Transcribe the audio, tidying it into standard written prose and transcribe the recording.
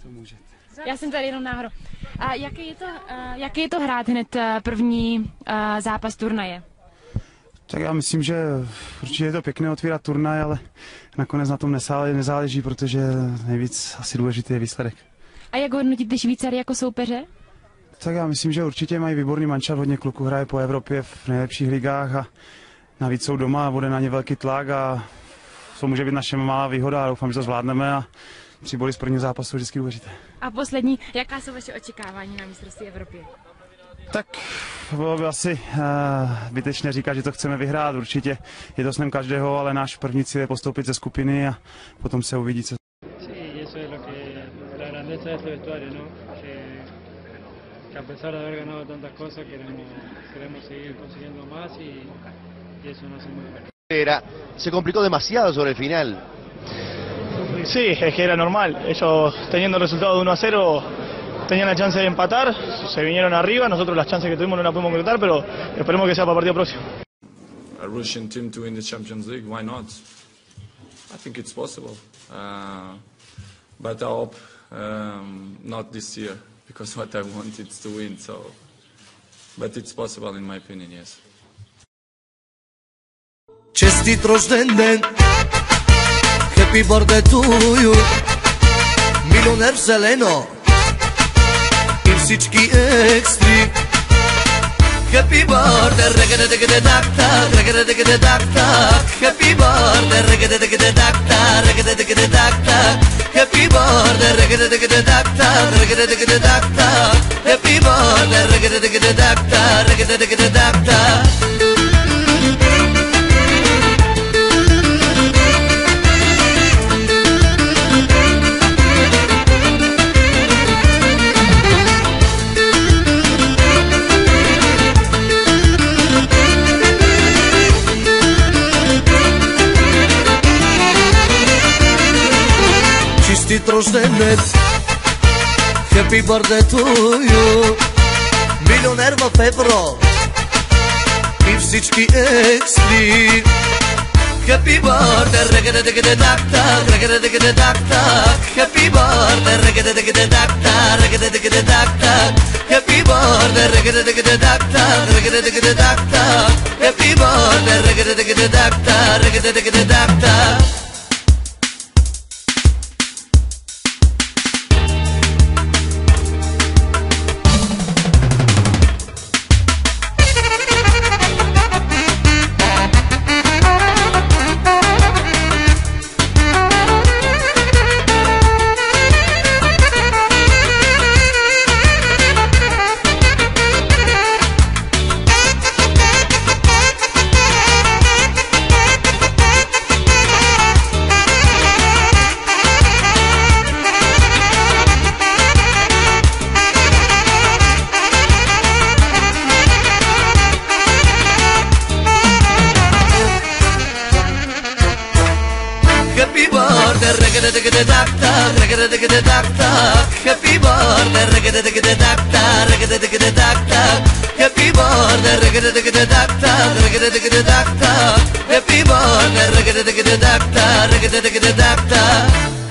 co můžete. Já jsem tady jenom náhodou. A jaký je to hrát hned první zápas turnaje? Tak já myslím, že určitě je to pěkné otvírat turnaj, ale nakonec na tom nezáleží, protože nejvíc asi důležitý je výsledek. A jak hodnotíte Švýcary jako soupeře? Tak já myslím, že určitě mají výborný mančat, hodně kluků hraje po Evropě v nejlepších ligách a navíc jsou doma a bude na ně velký tlak a to může být naše malá výhoda a doufám, že to zvládneme a 3 body z prvního zápasu jsou vždycky důležité. A poslední, jaká jsou vaše očekávání na mistrovství Evropy? Tak bylo by asi zbytečné říkat, že to chceme vyhrát, určitě je to snem každého, ale náš první cíl je postoupit ze skupiny a potom se uvidí, co. Sí, eso es lo que la grandeza de este vestuario, ¿no? Que a pesar de haber ganado tantas cosas queremos seguir consiguiendo más y eso nos hace muy feliz. Se complicó demasiado sobre el final. Sí, es que era normal. Ellos teniendo el resultado de 1-0 tenían la chance de empatar, se vinieron arriba, nosotros las chances que tuvimos no las pudimos concretar, pero esperemos que sea para el partido próximo. A Russian team to win the Champions League, why not? I think it's possible, but I hope not this year, because what I want is to win. So, but it's possible in my opinion, yes. Čestit rožden, happy birthday to you, milioner zeleno i всички екстри. Happy birthday, reggae-digga-digga-dak-tak, reggae-digga-digga-dak-tak. Happy birthday, reggae-digga-digga-dak-tak, reggae-digga-digga-dak-tak. Happy birthday, reggae-digga-digga-dak-tak, reggae-digga-digga-dak-tak. Happy birthday, reggae-digga-digga-dak-tak, reggae-digga-digga-dak-tak. Честит рожденец, happy birthday to you, милионер в евро и всички екстри. Happy birthday, reggae-digga-digga-dak-tak, reggae-digga-digga-dak-tak. Happy birthday, reggae-digga-digga-dak-tak, reggae-digga-digga-dak-tak. Happy birthday, reggae-digga-digga-dak-tak, reggae-digga-digga-dak-tak. Happy birthday, reggae-digga-digga-dak-tak, reggae-digga-digga-dak-tak. Happy birthday, reggae-digga-digga-dak-tak, reggae-digga-digga-dak-tak. Happy birthday, reggae-digga-digga-dak-tak, reggae-digga-digga-dak-tak. Happy birthday, reggae-digga-digga-dak-tak, reggae-digga-digga-dak-tak. Happy birthday, reggae-digga-digga-dak-tak, reggae-digga-digga-dak-tak.